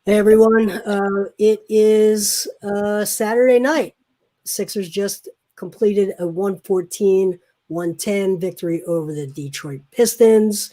Hey everyone, it is Saturday night. Sixers just completed a 114-110 victory over the Detroit Pistons.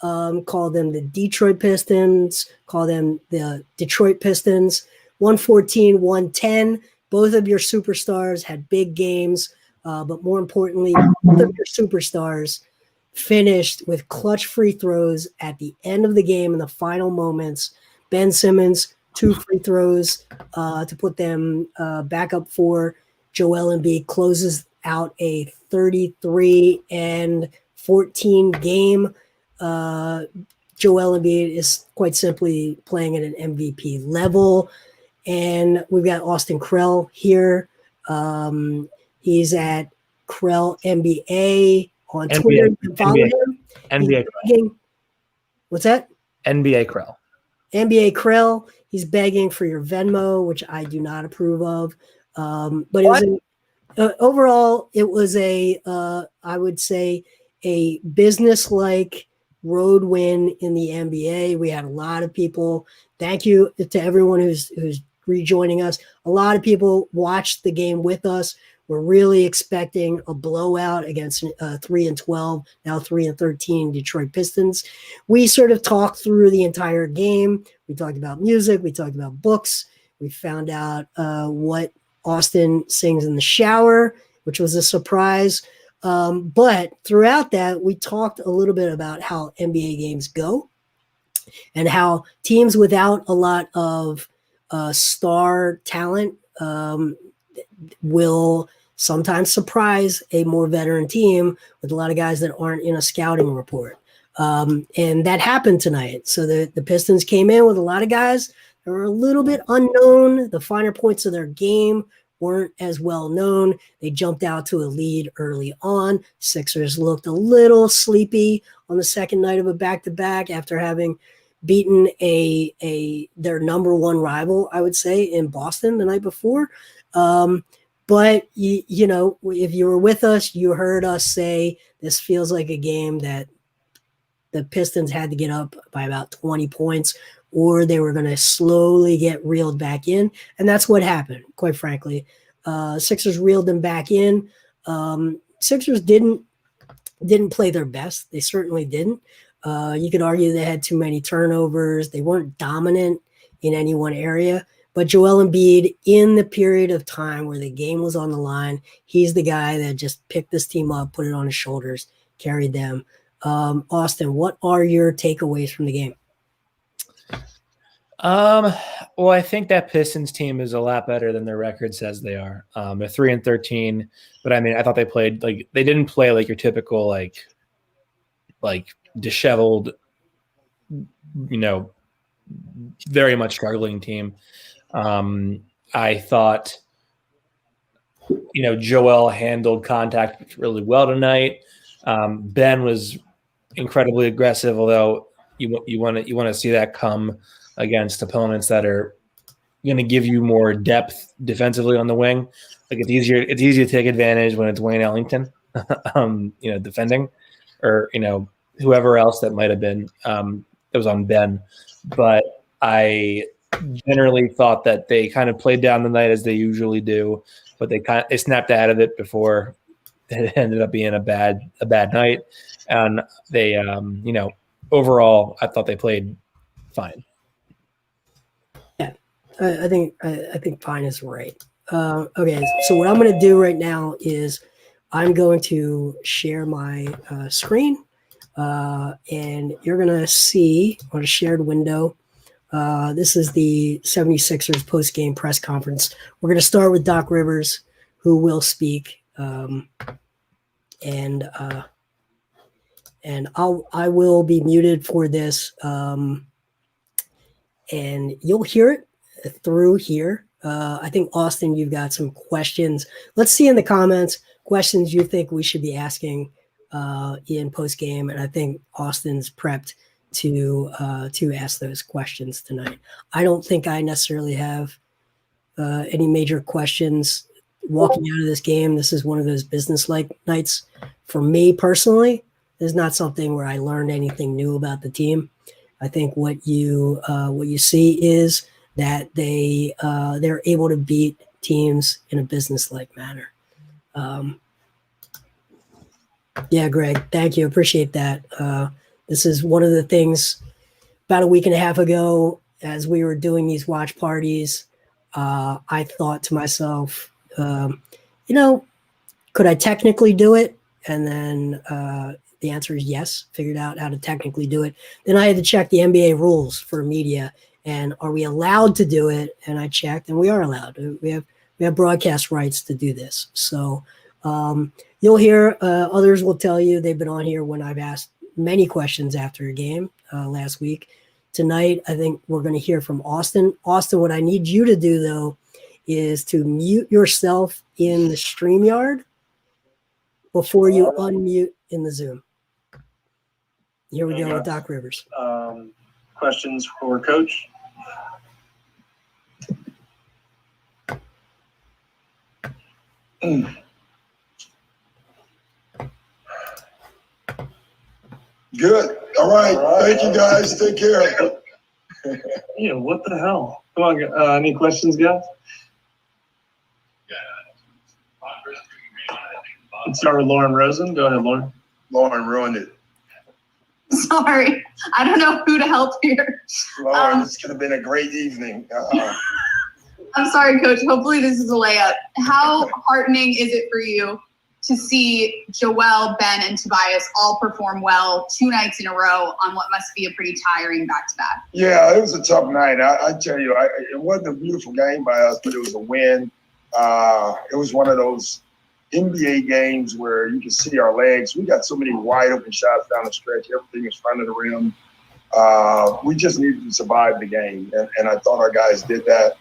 Call them the Detroit Pistons, call them the Detroit Pistons. 114-110. Both of your superstars had big games, but more importantly, both of your superstars finished with clutch free throws at the end of the game in the final moments. Ben Simmons, 2 free throws to put them back up for Joel Embiid closes out a 33-14 game. Joel Embiid is quite simply playing at an MVP level. And we've got Austin Krell here. He's at Krell NBA on Twitter. You can follow him. NBA Krell. What's that? NBA Krell. NBA Krell. He's begging for your Venmo, which I do not approve of. But it was overall, it was I would say, a business-like road win in the NBA. We had a lot of people. Thank you to everyone who's rejoining us. A lot of people watched the game with us. We're really expecting a blowout against 3-12, now 3-13 Detroit Pistons. We sort of talked through the entire game. We talked about music. We talked about books. We found out what Austin sings in the shower, which was a surprise. But throughout that, we talked a little bit about how NBA games go and how teams without a lot of star talent will sometimes surprise a more veteran team with a lot of guys that aren't in a scouting report. And that happened tonight. So the Pistons came in with a lot of guys that were a little bit unknown. The finer points of their game weren't as well known. They jumped out to a lead early on. Sixers looked a little sleepy on the second night of a back-to-back after having beaten their number one rival, I would say, in Boston the night before. But, you know, if you were with us, you heard us say this feels like a game that the Pistons had to get up by about 20 points or they were going to slowly get reeled back in. And that's what happened, quite frankly. Sixers reeled them back in. Sixers didn't play their best. They certainly didn't. You could argue they had too many turnovers. They weren't dominant in any one area. But Joel Embiid, in the period of time where the game was on the line, he's the guy that just picked this team up, put it on his shoulders, carried them. Austin, what are your takeaways from the game? Well, I think that Pistons team is a lot better than their record says they are. They're 3-13, but I mean, I thought they played they didn't play like your typical like disheveled, you know, very much struggling team. I thought, you know, Joel handled contact really well tonight. Ben was incredibly aggressive, although you want to see that come against opponents that are going to give you more depth defensively on the wing. Like it's easier to take advantage when it's Wayne Ellington, you know, defending, or you know whoever else that might have been that was on Ben. But I generally thought that they kind of played down the night as they usually do, but they snapped out of it before it ended up being a bad night. And they, you know, overall, I thought they played fine. Yeah, I think fine is right. Okay, so what I'm going to do right now is I'm going to share my screen, and you're going to see on a shared window. This is the 76ers post-game press conference. We're going to start with Doc Rivers, who will speak, and I will be muted for this, and you'll hear it through here. I think, Austin, you've got some questions. Let's see in the comments questions you think we should be asking in post-game, and I think Austin's prepped to ask those questions tonight. I don't think I necessarily have any major questions walking out of this game. This is one of those business-like nights for me personally. This is not something where I learned anything new about the team. I think what you see is that they're able to beat teams in a business-like manner. Yeah, Greg, thank you. Appreciate that. This is one of the things about a week and a half ago, as we were doing these watch parties, I thought to myself, could I technically do it? And then the answer is yes, figured out how to technically do it. Then I had to check the NBA rules for media, and are we allowed to do it? And I checked, and we are allowed. We have broadcast rights to do this. So you'll hear, others will tell you, they've been on here when I've asked many questions after a game last week. Tonight, I think we're going to hear from Austin. Austin, what I need you to do, though, is to mute yourself in the StreamYard before you unmute in the Zoom. Here we go with Doc Rivers. Questions for Coach? Good. All right. Thank you, guys. Take care. Yeah, what the hell? Come on, any questions, guys? Let's start with Lauren Rosen. Go ahead, Lauren. Lauren ruined it. Sorry, I don't know who to help here. Lauren, this could have been a great evening. I'm sorry, Coach. Hopefully this is a layup. How heartening is it for you to see Joel, Ben, and Tobias all perform well 2 nights in a row on what must be a pretty tiring back-to-back? Yeah, it was a tough night. I tell you, it wasn't a beautiful game by us, but it was a win. It was one of those NBA games where you can see our legs. We got so many wide open shots down the stretch. Everything was front of the rim. We just needed to survive the game, and I thought our guys did that.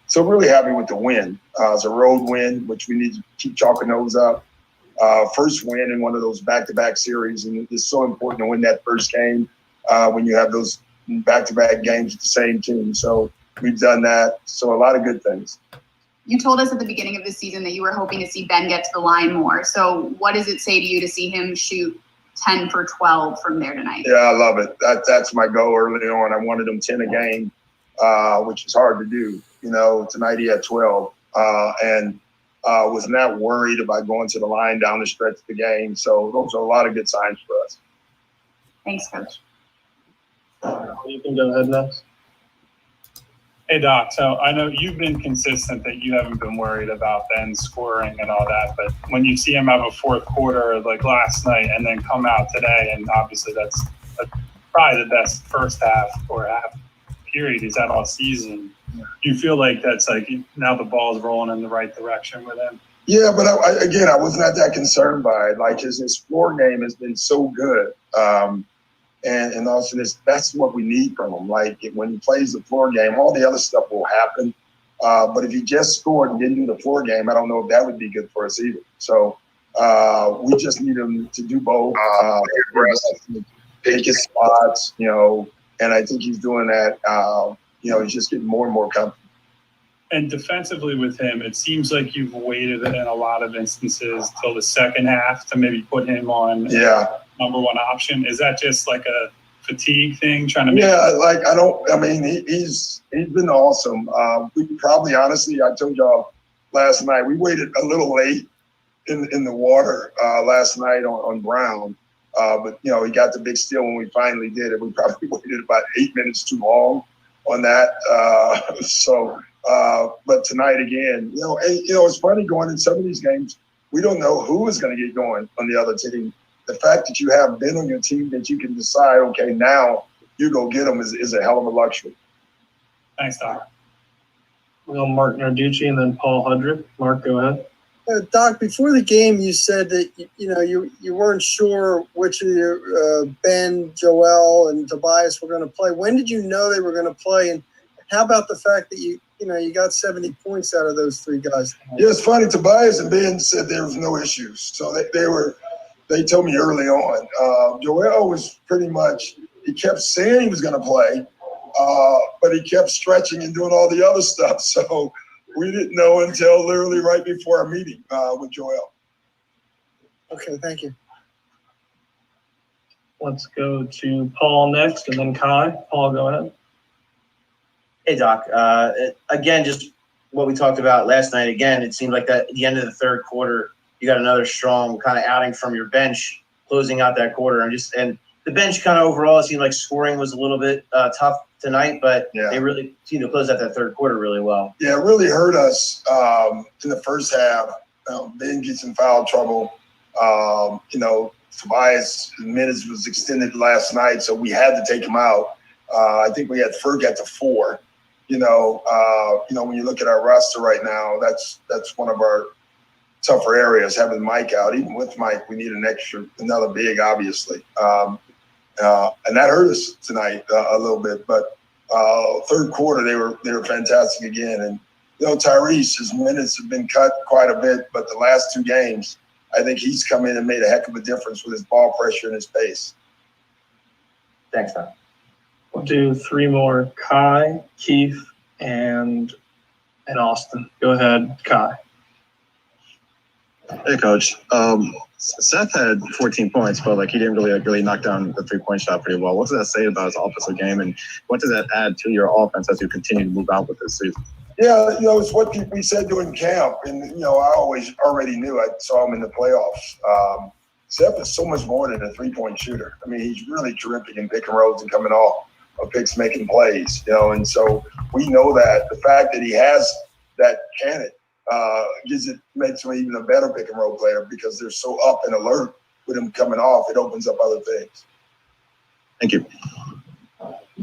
So really happy with the win. It's a road win, which we need to keep chalking those up. First win in one of those back-to-back series, and it's so important to win that first game when you have those back-to-back games with the same team. So we've done that. So a lot of good things. You told us at the beginning of the season that you were hoping to see Ben get to the line more. So what does it say to you to see him shoot 10 for 12 from there tonight? Yeah, I love it. That's my goal early on. I wanted him 10 a game, which is hard to do. You know, tonight he had 12 and was not worried about going to the line down the stretch of the game. So those are a lot of good signs for us. Thanks, Coach. You can go ahead next. Hey, Doc, so I know you've been consistent that you haven't been worried about Ben scoring and all that, but when you see him have a fourth quarter like last night and then come out today, and obviously that's probably the best first half or half period he's had all season, do you feel like that's like now the ball's rolling in the right direction with him? Yeah, but I was not that concerned by it. Like his floor game has been so good. And also that's what we need from him. Like when he plays the floor game, all the other stuff will happen. But if he just scored and didn't do the floor game, I don't know if that would be good for us either. So we just need him to do both. Pick his spots, you know, and I think he's doing that. He's just getting more and more comfortable. And defensively with him, it seems like you've waited in a lot of instances till the second half to maybe put him on number one option. Is that just like a fatigue thing trying to make he's been awesome. We probably, honestly, I told y'all last night, we waited a little late in the water last night on Brown. But, you know, he got the big steal when we finally did it. We probably waited about 8 minutes too long on that. But tonight again, it's funny going in some of these games, we don't know who is going to get going on the other team. The fact that you have Ben on your team that you can decide, okay, now you go get them is a hell of a luxury. Thanks, Doc. Well, Mark Narducci and then Paul Hudrick. Mark, go ahead. Doc, before the game, you said that you weren't sure which of your Ben, Joel, and Tobias were going to play. When did you know they were going to play? And how about the fact that you got 70 points out of those 3 guys? Yeah, it's funny. Tobias and Ben said there was no issues, so they told me early on. Joel was pretty much, he kept saying he was going to play, but he kept stretching and doing all the other stuff. So we didn't know until literally right before our meeting with Joel. Okay, thank you. Let's go to Paul next, and then Kai. Paul, go ahead. Hey, Doc. Again, just what we talked about last night. Again, it seemed like that at the end of the third quarter, you got another strong kind of outing from your bench, closing out that quarter. And the bench kind of overall, it seemed like scoring was a little bit tough tonight, but they really seemed to close out that third quarter really well. Yeah, it really hurt us in the first half. Ben gets in foul trouble. Tobias' minutes was extended last night, so we had to take him out. I think we had Ferg at the 4. When you look at our roster right now, that's one of our tougher areas, having Mike out. Even with Mike, we need another big, obviously. And that hurt us tonight a little bit. But third quarter, they were fantastic again. And Tyrese, his minutes have been cut quite a bit, but the last 2 games, I think he's come in and made a heck of a difference with his ball pressure and his pace. Thanks, Doc. We'll do 3 more. Kai, Keith, and Austin. Go ahead, Kai. Hey, Coach. Seth had 14 points, but he didn't really knock down the 3-point shot pretty well. What does that say about his offensive game, and what does that add to your offense as you continue to move out with this season? Yeah, it's what we said during camp, and I already knew. I saw him in the playoffs. Seth is so much more than a 3-point shooter. I mean, he's really terrific in pick and rolls and coming off of picks, making plays. And so we know that the fact that he has that cannon makes him even a better pick and roll player because they're so up and alert with him coming off. It opens up other things. Thank you.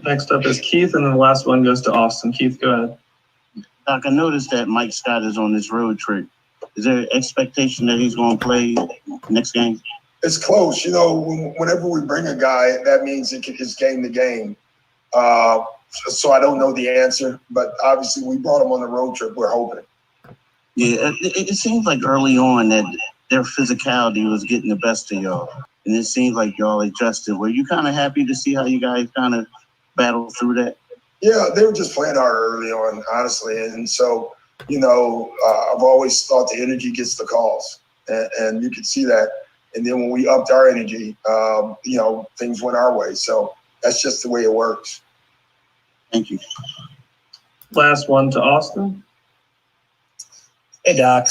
Next up is Keith, and then the last one goes to Austin. Keith, go ahead. Doc, I noticed that Mike Scott is on this road trip. Is there expectation that he's going to play next game? It's close. Whenever we bring a guy, that means it's game to game. So I don't know the answer, but obviously we brought him on the road trip. We're hoping. Yeah, it seems like early on that their physicality was getting the best of y'all. And it seems like y'all adjusted. Were you kind of happy to see how you guys kind of battled through that? Yeah, they were just playing hard early on, honestly. And so, I've always thought the energy gets the calls. And you could see that. And then when we upped our energy, things went our way. So that's just the way it works. Thank you. Last one to Austin. Hey, Doc.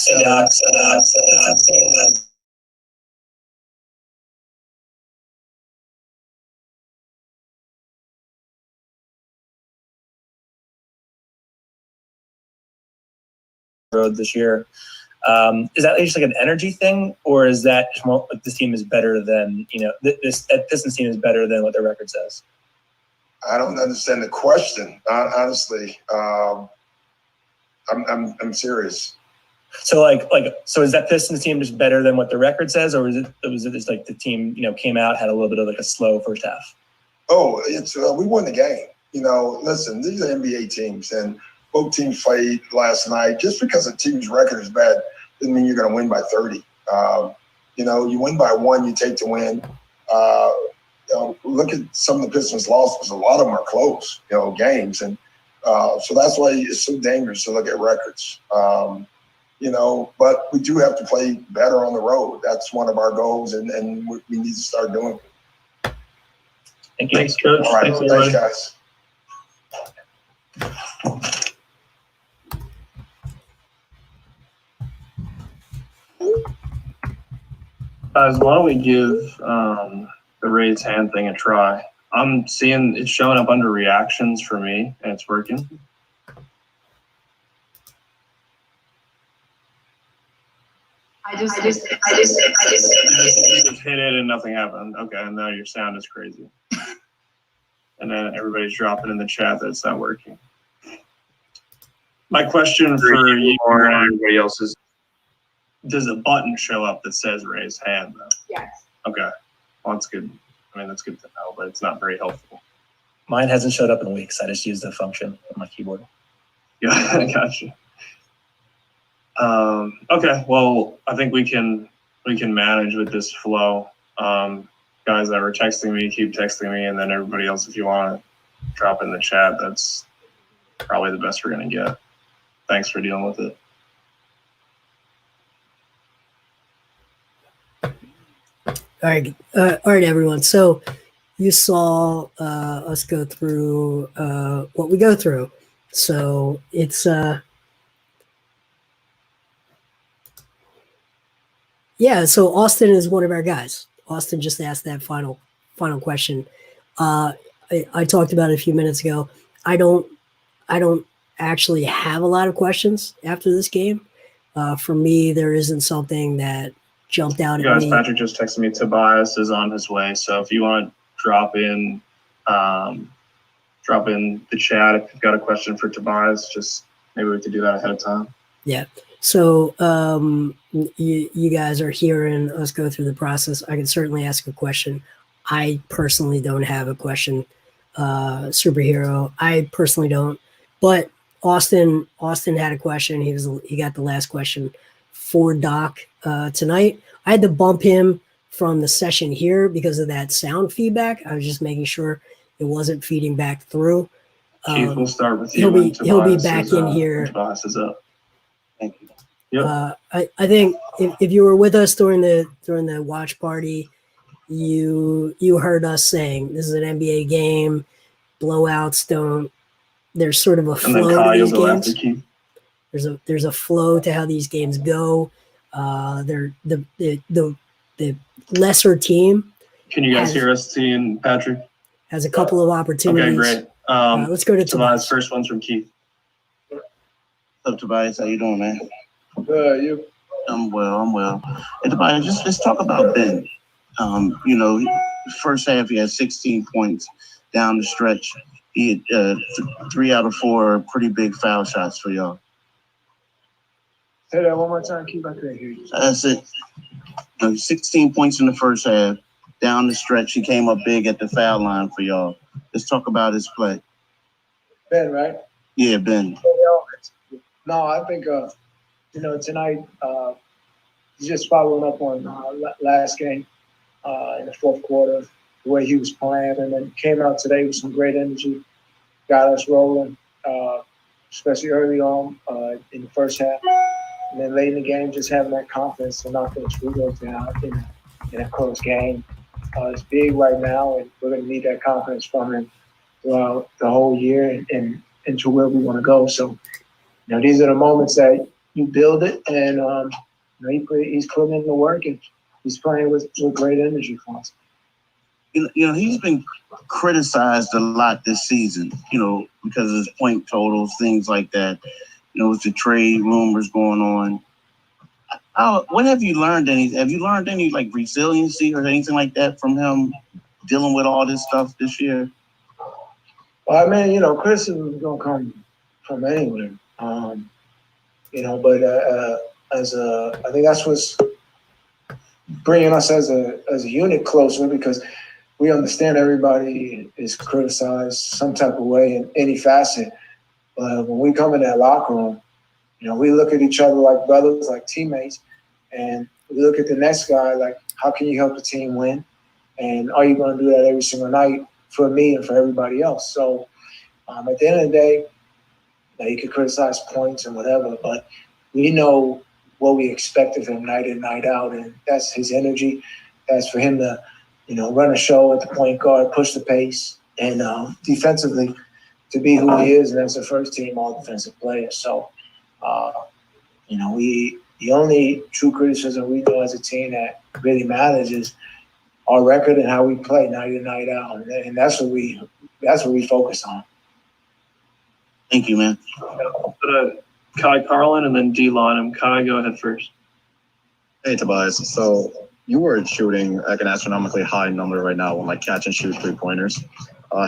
Road this year. Is that just an energy thing, or is that just more this team is better than this Pistons team is better than what their record says? I don't understand the question, honestly. I'm serious. So so is that Pistons team just better than what the record says, or was it just the team came out, had a little bit of a slow first half? Oh, it's we won the game. Listen, these are NBA teams, and both teams played last night. Just because a team's record is bad doesn't mean you're going to win by 30. You win by 1, you take the win. Look at some of the Pistons' losses. A lot of them are close, games. And so that's why it's so dangerous to look at records. But we do have to play better on the road. That's one of our goals, and we need to start doing it. Thank you. Thanks, Coach. All right. Thanks, guys. Guys, why don't we give the raise hand thing a try? I'm seeing it's showing up under reactions for me, and it's working. I just Just hit it and nothing happened. Okay, and now your sound is crazy. And then everybody's dropping in the chat that it's not working. My question for you and everybody else is, does a button show up that says raise hand though? yes. Okay, well, that's good. I mean, that's good to know, but it's not very helpful. Mine hasn't showed up in weeks. I just used the function on my keyboard. Yeah, I gotcha. Okay, well, I think we can manage with this flow. Guys that were texting me, keep texting me, and then everybody else, if you want to drop in the chat, that's probably the best we're gonna get. Thanks for dealing with it. All right, everyone. So you saw us go through what we go through. So it's yeah. So Austin is one of our guys. Austin just asked that final question. I talked about it a few minutes ago. I don't actually have a lot of questions after this game. For me, there isn't something that jumped out at me. Patrick just texted me. Tobias is on his way, so if you want to drop in the chat if you've got a question for Tobias, just maybe we could do that ahead of time. Yeah. So you guys are hearing us go through the process. I can certainly ask a question. I personally don't have a question. Superhero, I personally don't. But Austin had a question. He got the last question for Doc tonight. I had to bump him from the session here because of that sound feedback. I was just making sure it wasn't feeding back through. Keith, we'll start with you. He'll be back in here. Tobias is up. Thank you. Yep. I think if you were with us during the watch party, you heard us saying this is an NBA game. Blowouts don't. There's sort of a flow to these games. There's a flow to how these games go. They're the lesser team. Can you guys hear us, T and Patrick? Has a couple of opportunities. Okay, great. Let's go to Tobias. First one's from Keith. What's up, Tobias? How you doing, man? Good. You? I'm well. Hey, Tobias, just talk about Ben. First half he had 16 points down the stretch. He had 3 out of 4 pretty big foul shots for y'all. Say that one more time. Keep. I couldn't hear you. That's it. 16 points in the first half. Down the stretch, he came up big at the foul line for y'all. Let's talk about his play. Ben, right? Yeah, Ben. No, I think tonight just following up on last game in the fourth quarter, the way he was playing, and then came out today with some great energy, got us rolling, especially early on in the first half, and then late in the game, just having that confidence to knock those free throws down in a close game. It's big right now, and we're going to need that confidence from him throughout the whole year and into where we want to go. So, these are the moments that you build it, and he's putting in the work, and he's playing with great energy for us. He's been criticized a lot this season, because of his point totals, things like that. With the trade rumors going on. What have you learned? Have you learned any like resiliency or anything like that from him dealing with all this stuff this year? Well, I mean, criticism is gonna come from anywhere. But I think that's what's bringing us as a unit closer, because we understand everybody is criticized some type of way in any facet. But when we come in that locker room, we look at each other like brothers, like teammates, and we look at the next guy like, how can you help the team win? And are you going to do that every single night for me and for everybody else? So at the end of the day, you can criticize points and whatever, but we know what we expect of him night in, night out, and that's his energy. That's for him to, run a show at the point guard, push the pace, and defensively to be who he is, and that's a first team all defensive player. So, the only true criticism we know as a team that really matters is our record and how we play night in, night out, and that's what we focus on. Thank you, man. Kai Carlin and then D-Lon. Kai, go ahead first. Hey, Tobias. So you were shooting like an astronomically high number right now on catch and shoot 3-pointers.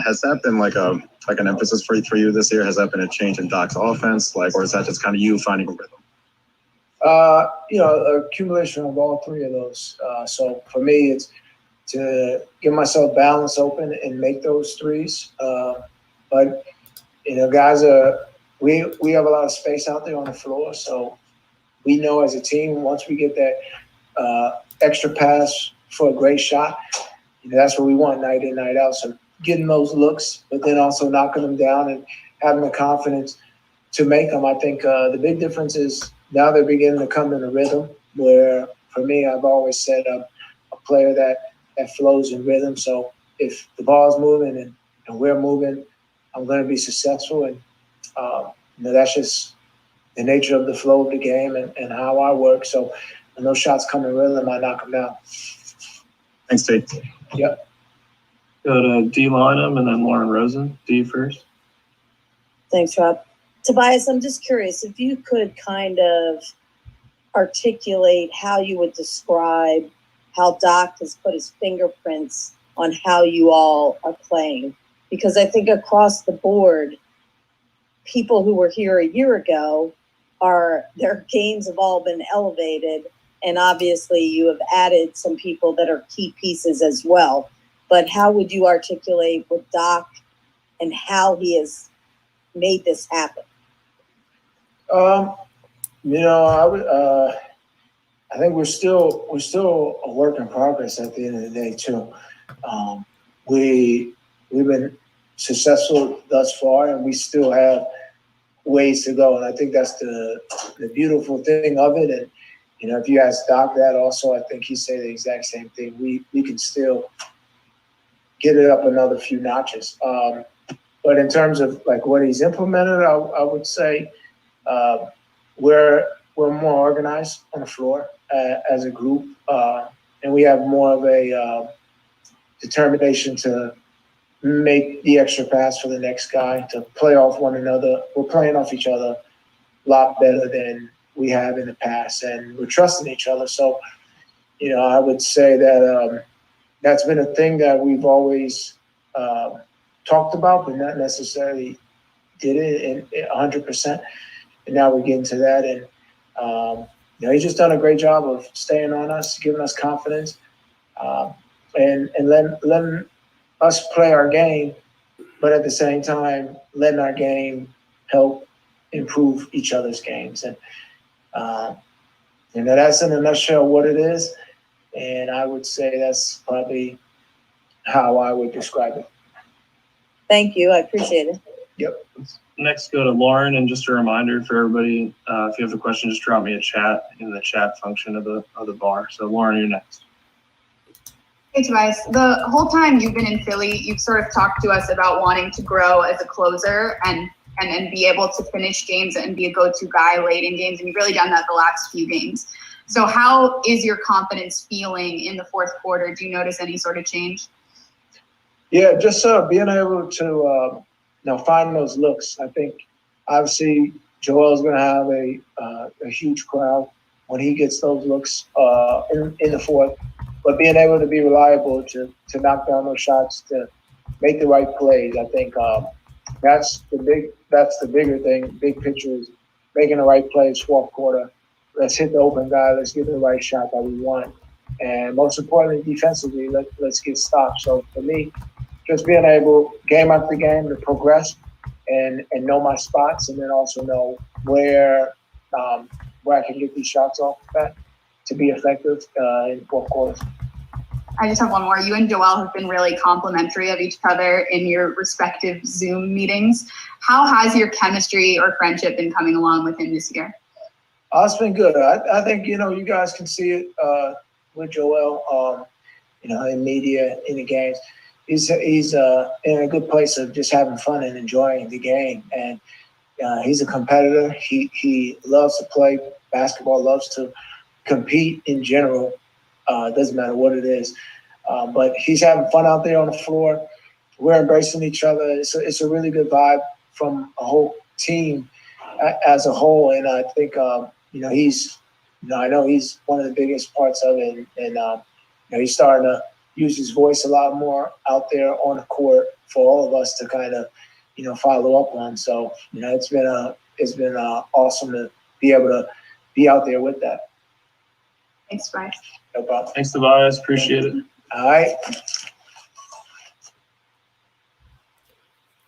Has that been like an emphasis for you this year? Has that been a change in Doc's offense, or is that just kind of you finding a rhythm? Accumulation of all three of those. So for me, it's to give myself balance open and make those threes. But guys we have a lot of space out there on the floor, so we know as a team once we get that extra pass for a great shot, that's what we want night in, night out. So getting those looks, but then also knocking them down and having the confidence to make them. I think the big difference is now they're beginning to come in a rhythm where, for me, I've always said a player that flows in rhythm. So if the ball's moving and we're moving, I'm going to be successful. And, that's just the nature of the flow of the game and how I work. So when those shots come in rhythm, I knock them down. Thanks, Tate. Yep. Go to D. Lynham and then Lauren Rosen. D first. Thanks, Rob. Tobias, I'm just curious if you could kind of articulate how you would describe how Doc has put his fingerprints on how you all are playing. Because I think across the board, people who were here a year ago, their games have all been elevated. And obviously you have added some people that are key pieces as well. But how would you articulate with Doc and how he has made this happen? I think we're still a work in progress at the end of the day too. We've been successful thus far, and we still have ways to go. And I think that's the beautiful thing of it. And if you ask Doc that also, I think he'd say the exact same thing. We can still get it up another few notches. But in terms of like what he's implemented, I would say we're more organized on the floor as a group, and we have more of a determination to make the extra pass for the next guy, to play off one another. We're playing off each other a lot better than we have in the past, and we're trusting each other. So, I would say that that's been a thing that we've always talked about, but not necessarily did it in 100%. And now we're getting to that, and he's just done a great job of staying on us, giving us confidence, and letting us play our game, but at the same time letting our game help improve each other's games. And that's in a nutshell what it is. And I would say that's probably how I would describe it. Thank you. I appreciate it. Yep. Next, go to Lauren, and just a reminder for everybody, if you have a question, just drop me a chat in the chat function of the bar. So Lauren, you're next. Hey Tobias, the whole time you've been in Philly, you've sort of talked to us about wanting to grow as a closer and be able to finish games and be a go-to guy late in games, and you've really done that the last few games. So how is your confidence feeling in the fourth quarter? Do you notice any sort of change? Yeah, just being able to find those looks. I think obviously Joel's going to have a huge crowd when he gets those looks in the fourth. But being able to be reliable to knock down those shots, to make the right plays, I think that's the bigger thing. Big picture is making the right plays fourth quarter. Let's hit the open guy. Let's get the right shot that we want. And most importantly, defensively, let's get stops. So for me, just being able, game after game, to progress and know my spots, and then also know where I can get these shots off at to be effective in fourth quarters. I just have one more. You and Joel have been really complimentary of each other in your respective Zoom meetings. How has your chemistry or friendship been coming along with him this year? It's been good. I think, you guys can see it with Joel, in media, in the games. He's in a good place of just having fun and enjoying the game. And he's a competitor. He loves to play basketball, loves to compete in general. It doesn't matter what it is. But he's having fun out there on the floor. We're embracing each other. It's a really good vibe from a whole team as a whole. And I think, I know he's one of the biggest parts of it. And he's starting to use his voice a lot more out there on the court for all of us to kind of, follow up on. So, it's been awesome to be able to be out there with that. Thanks, Bryce. No problem. Thanks, Tobias. Appreciate it. All right.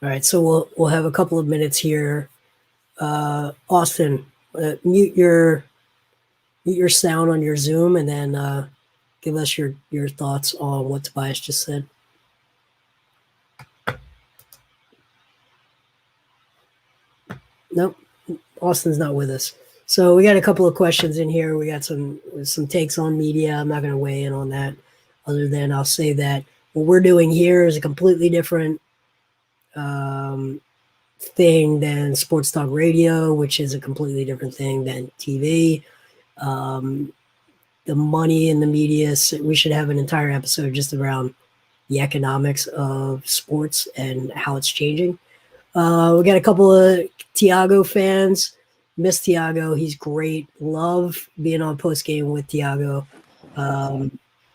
All right, so we'll have a couple of minutes here. Austin, mute your sound on your Zoom, and then give us your thoughts on what Tobias just said. Nope, Austin's not with us. So we got a couple of questions in here. We got some takes on media. I'm not going to weigh in on that. other than I'll say that what we're doing here is a completely different thing than sports talk radio, which is a completely different thing than TV. The money in the media, we should have an entire episode just around the economics of sports and how it's changing. We got a couple of Tiago fans. Miss Tiago, he's great. Love being on post game with Tiago.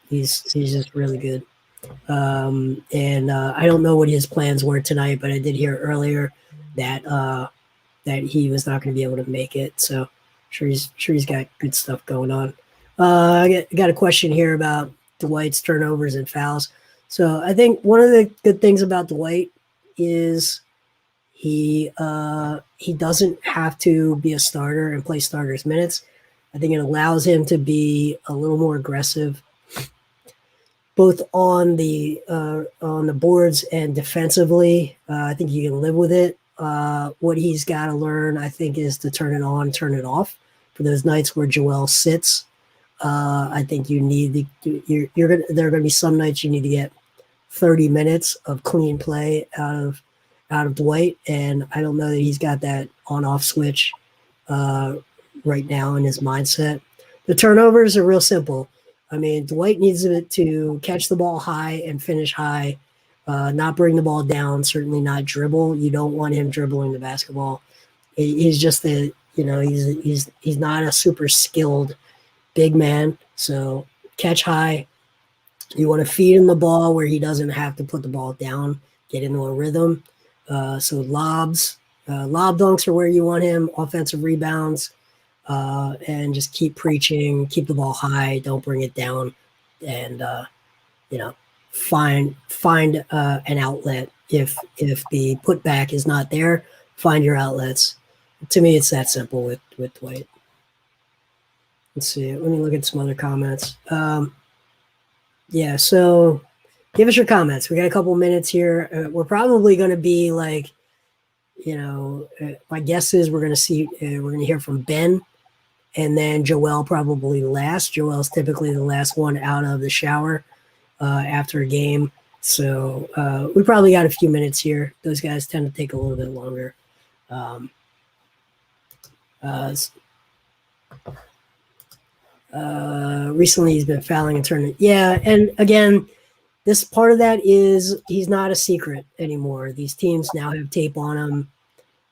He's just really good. And I don't know what his plans were tonight, but I did hear earlier that that he was not going to be able to make it. So sure he's got good stuff going on. I got a question here about Dwight's turnovers and fouls. So I think one of the good things about Dwight is he doesn't have to be a starter and play starters minutes. I think it allows him to be a little more aggressive, both on the boards and defensively. I think you can live with it. What he's got to learn, I think, is to turn it on, turn it off. For those nights where Joel sits, I think you need there are going to be some nights you need to get 30 minutes of clean play out of Dwight, and I don't know that he's got that on-off switch right now in his mindset. The turnovers are real simple. I mean, Dwight needs to catch the ball high and finish high, not bring the ball down, certainly not dribble. You don't want him dribbling the basketball. He's just he's not a super skilled big man. So catch high. You want to feed him the ball where he doesn't have to put the ball down, get into a rhythm. So lob dunks are where you want him, offensive rebounds, and just keep preaching, keep the ball high, don't bring it down, and find an outlet. If the putback is not there, find your outlets. To me, it's that simple with Dwight. Let's see. Let me look at some other comments. Yeah, so give us your comments. We got a couple minutes here. We're probably going to be like, my guess is we're going to hear from Ben, and then Joel probably last. Joel's typically the last one out of the shower after a game. So we probably got a few minutes here. Those guys tend to take a little bit longer. Recently he's been fouling and turning. Yeah, and again, this part of that is he's not a secret anymore. These teams now have tape on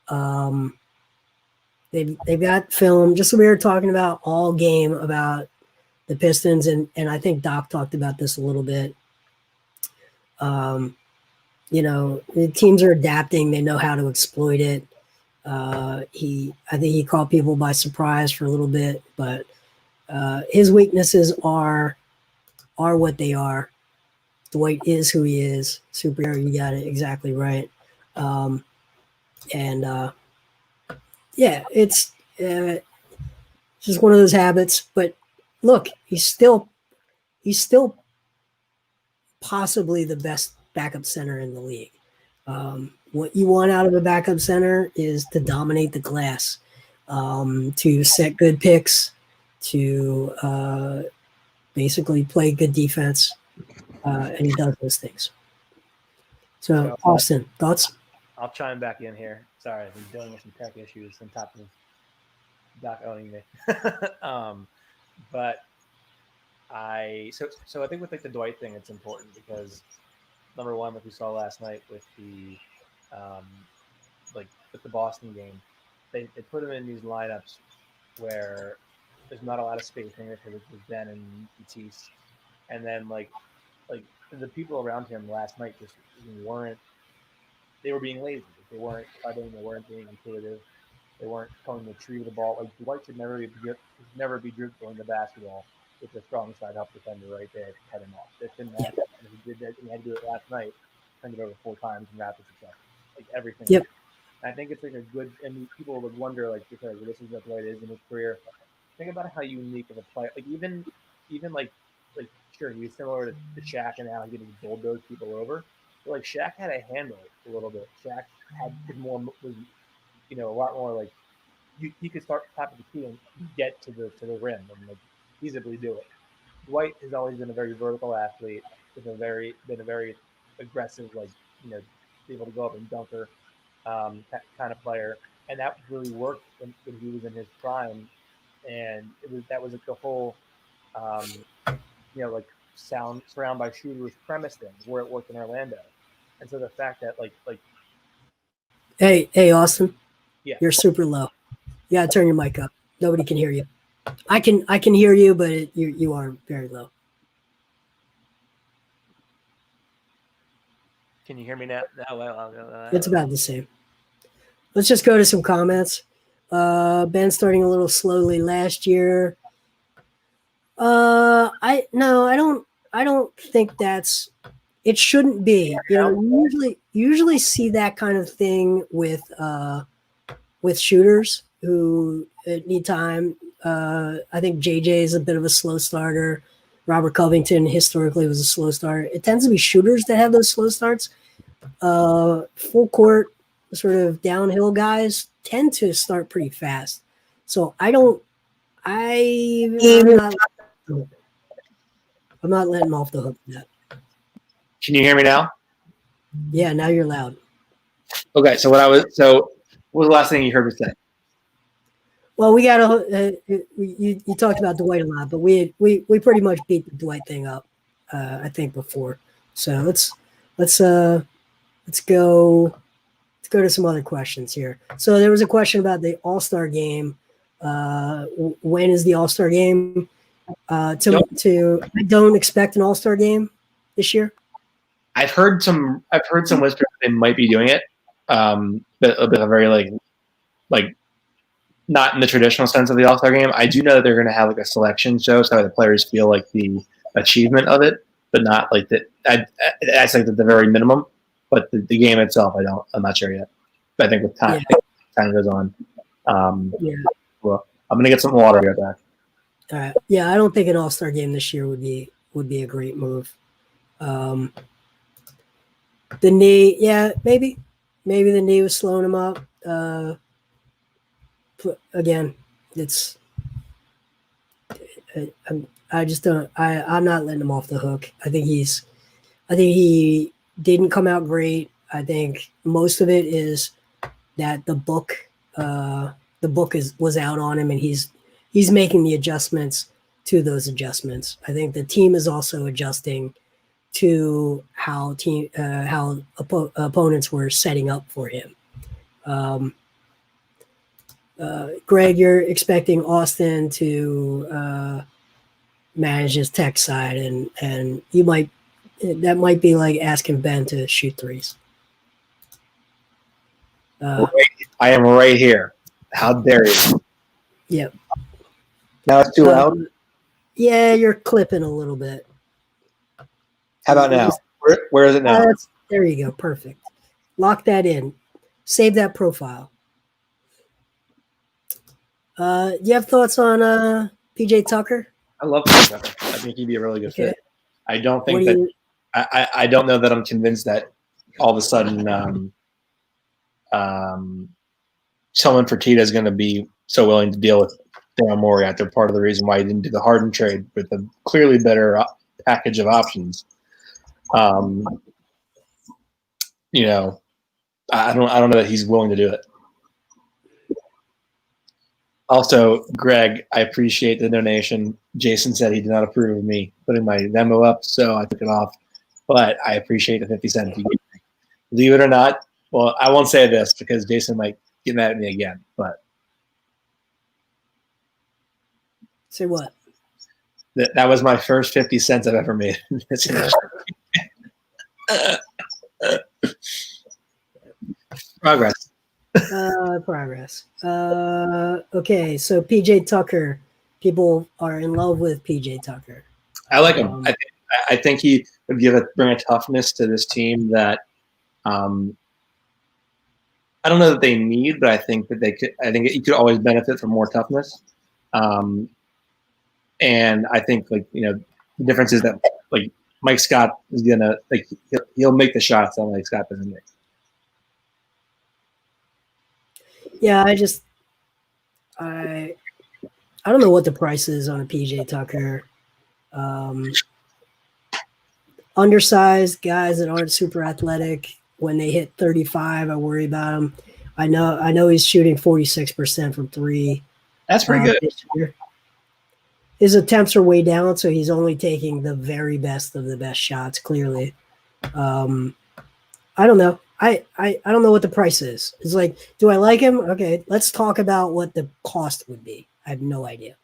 him. They've got film. Just we were talking about all game about the Pistons, and I think Doc talked about this a little bit. The teams are adapting. They know how to exploit it. I think he caught people by surprise for a little bit, but his weaknesses are what they are. Dwight is who he is. Superhero, you got it exactly right. It's just one of those habits. But look, he's still possibly the best backup center in the league. What you want out of a backup center is to dominate the glass, to set good picks, to basically play good defense, and he does those things. So, Austin, thoughts? I'll chime back in here. Sorry, I've been dealing with some tech issues on top of Doc owning me. But I think with the Dwight thing, it's important because number one, like we saw last night with the with the Boston game, they put him in these lineups where there's not a lot of spacing because it was Ben and Matisse, and then like the people around him last night just weren't. They were being lazy. They weren't cutting. They weren't being intuitive. They weren't going to retrieve the ball. Like Dwight should never be dribbling the basketball with the strong side up defender right there to cut him off. That shouldn't happen. And he did that. He had to do it last night. Turned it over 4 times in rapid succession. Like everything. Yep. I think it's like a good. And people would wonder because this is what Dwight is in his career. Think about how unique of a player. Like even like sure he was similar to Shaq and how he could just bulldoze people over. But like Shaq had a handle a little bit. Shaq was a lot more like he could start top of the key and get to the rim and like easily do it. Dwight has always been a very vertical athlete, been a very aggressive, able to go up and dunker kind of player, and that really worked when he was in his prime. And that was like the whole, surround by shooters premise thing where it worked in Orlando. And so the fact that Hey, Austin, yeah, you're super low. You gotta turn your mic up. Nobody can hear you. I can hear you, but you are very low. can you hear me now? It's about the same. Let's just go to some comments. Ben starting a little slowly last year. I don't think that's. It shouldn't be. Usually see that kind of thing with shooters who need time. I think JJ is a bit of a slow starter. Robert Covington historically was a slow starter. It tends to be shooters that have those slow starts. Full court, sort of downhill guys tend to start pretty fast. So I'm not letting off the hook yet. Can you hear me now? Yeah, now you're loud. Okay, so what was the last thing you heard me say? Well, we got you talked about Dwight a lot, but we pretty much beat the Dwight thing up, I think before. So let's go to some other questions here. So there was a question about the All-Star game. When is the All-Star game? I don't expect an All-Star game this year. I've heard some whispers that they might be doing it, but a bit of very like not in the traditional sense of the All-Star game. I do know that they're going to have like a selection show, so the players feel like the achievement of it, but not like that. That's like the very minimum. But the game itself, I'm not sure yet. But I think with time, time goes on. Well, I'm gonna get some water. I'll be right back. All right. Yeah, I don't think an All-Star game this year would be a great move. The knee, yeah, maybe the knee was slowing him up. Again, it's I just don't. I'm not letting him off the hook. I think he didn't come out great. I think most of it is that the book was out on him, and he's making the adjustments to those adjustments. I think the team is also adjusting to how opponents were setting up for him. Greg, you're expecting Austin to manage his tech side, and that might be like asking Ben to shoot threes. I am right here. How dare you? Yep. Now it's too loud. Yeah, you're clipping a little bit. How about now? Where is it now? There you go. Perfect. Lock that in. Save that profile. Do you have thoughts on PJ Tucker? I love PJ Tucker. I think he'd be a really good fit. I don't think I don't know that I'm convinced that all of a sudden someone Fertitta is going to be so willing to deal with Daryl Morey. After part of the reason why he didn't do the Harden trade with a clearly better package of options. I don't know that he's willing to do it. Also, Greg, I appreciate the donation. Jason said he did not approve of me putting my Venmo up, so I took it off. But I appreciate the 50 cents you gave me. Believe it or not, well, I won't say this because Jason might get mad at me again. But say what? That was my first 50 cents I've ever made. Progress. Progress. Okay, so PJ Tucker. People are in love with PJ Tucker. I like him. I think he would bring a toughness to this team that I don't know that they need, but I think that they could. I think he could always benefit from more toughness. And I think the difference is that Mike Scott is gonna he'll make the shots that Mike Scott doesn't make. Yeah, I don't know what the price is on a PJ Tucker. Undersized guys that aren't super athletic, when they hit 35, I worry about them. I know he's shooting 46% from three. That's pretty good. This year. His attempts are way down, so he's only taking the very best of the best shots, clearly. I don't know. I don't know what the price is. It's like, do I like him? Okay, let's talk about what the cost would be. I have no idea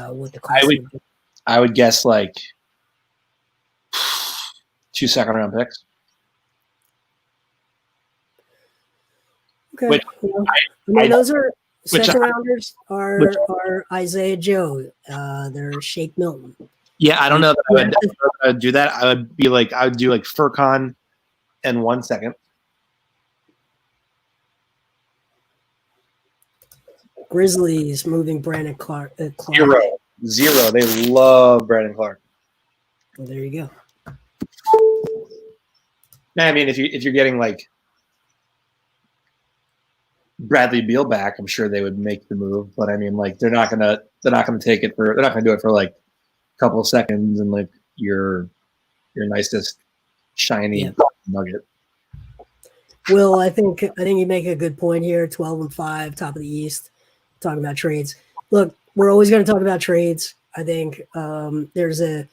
what the cost would be. I would guess like 2 second-round picks. Okay. Those are second rounders are Isaiah Joe. They're Shake Milton. Yeah, I don't know that I would do that. I would do like Furkan and 1 second. Grizzlies moving Brandon Clark. Zero. They love Brandon Clark. Well, there you go. I mean, if you're getting like Bradley Beal back, I'm sure they would make the move. But I mean, like they're not gonna do it for like a couple of seconds and like your nicest shiny nugget. Will, I think you make a good point here. 12-5, top of the East. Talking about trades. Look, we're always going to talk about trades. I think there's a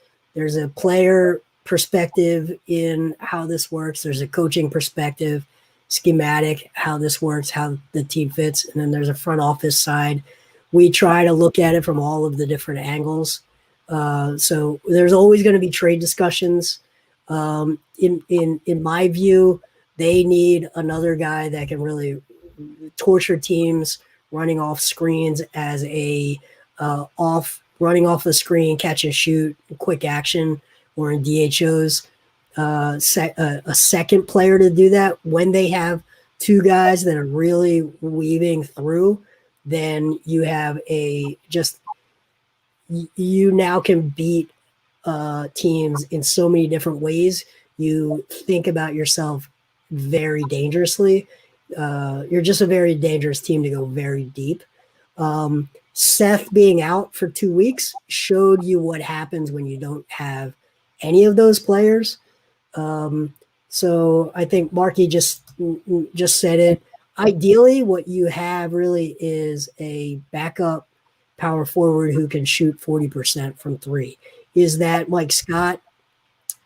player perspective in how this works. There's a coaching perspective, schematic, how this works, how the team fits, and then there's a front office side. We try to look at it from all of the different angles. So there's always going to be trade discussions. In my view, they need another guy that can really torture teams running off screens as a running off the screen, catch and shoot, quick action, or in DHOs. A second player to do that when they have two guys that are really weaving through, then you have you now can beat teams in so many different ways. You think about yourself very dangerously. You're just a very dangerous team to go very deep. Seth being out for 2 weeks showed you what happens when you don't have any of those players. So I think Markey just said it. Ideally, what you have really is a backup power forward who can shoot 40% from three. Is that Mike Scott?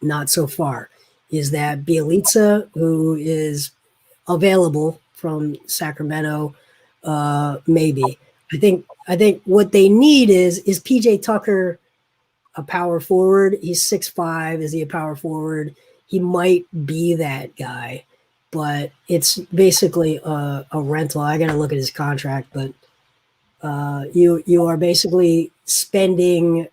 Not so far. Is that Bielitsa, who is available from Sacramento? Maybe. I think what they need is PJ Tucker a power forward? He's 6'5". Is he a power forward? He might be that guy, but it's basically a rental. I got to look at his contract, but you are basically spending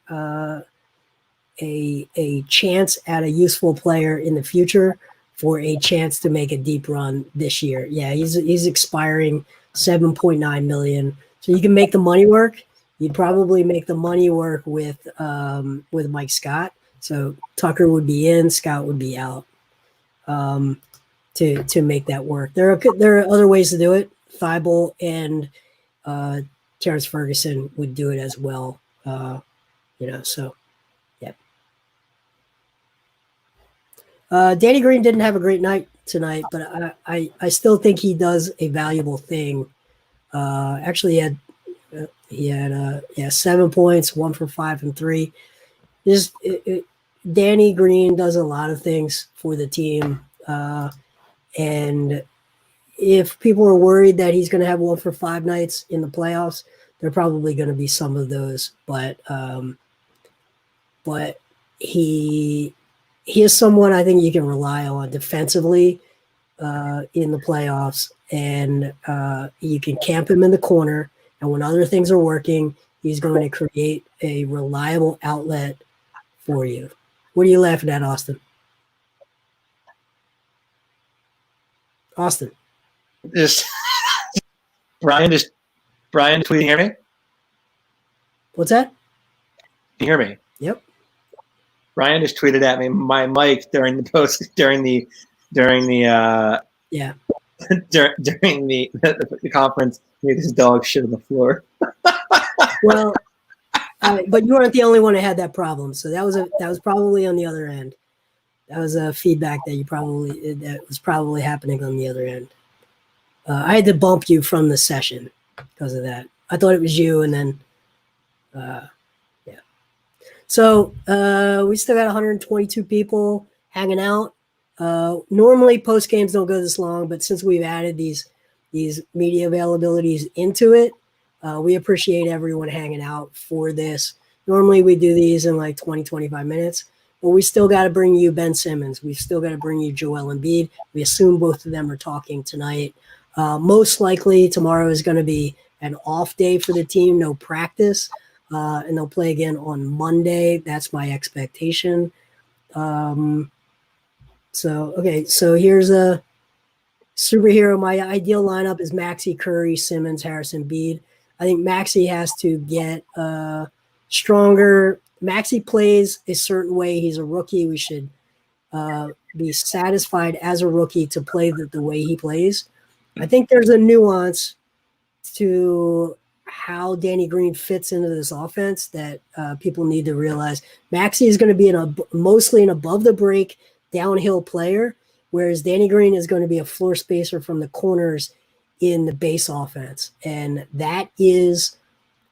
a chance at a useful player in the future for a chance to make a deep run this year. Yeah, he's expiring $7.9 million. So you can make the money work. You'd probably make the money work with Mike Scott. So Tucker would be in, Scott would be out to make that work. There are other ways to do it. Thibault and Terrence Ferguson would do it as well. So yeah. Danny Green didn't have a great night tonight, but I still think he does a valuable thing. Actually, he had 7 points, 1 for 5 from 3. Danny Green does a lot of things for the team, and if people are worried that he's going to have 1 for 5 nights in the playoffs, there are probably going to be some of those. But he is someone I think you can rely on defensively in the playoffs, and you can camp him in the corner. And when other things are working, he's going to create a reliable outlet for you. What are you laughing at, Austin? Austin. Brian, can you hear me? What's that? Can you hear me? Yep. Brian just tweeted at me my mic during the conference made his dog shit on the floor. Well, But you weren't the only one that had that problem. So that was probably on the other end. That was a feedback that was probably happening on the other end. I had to bump you from the session because of that. I thought it was you, and then, yeah. So we still got 122 people hanging out. Normally post games don't go this long, but since we've added these media availabilities into it, we appreciate everyone hanging out for this. Normally we do these in like 20, 25 minutes, but we still got to bring you Ben Simmons. We've still got to bring you Joel Embiid. We assume both of them are talking tonight. Most likely tomorrow is going to be an off day for the team, no practice, and they'll play again on Monday. That's my expectation. So here's a superhero. My ideal lineup is Maxey, Curry, Simmons, Harrison, Embiid. I think Maxey has to get stronger. Maxey plays a certain way. He's a rookie. We should be satisfied as a rookie to play the way he plays. I think there's a nuance to how Danny Green fits into this offense that people need to realize. Maxey is going to be mostly an above the break downhill player, whereas Danny Green is going to be a floor spacer from the corners in the base offense. And that is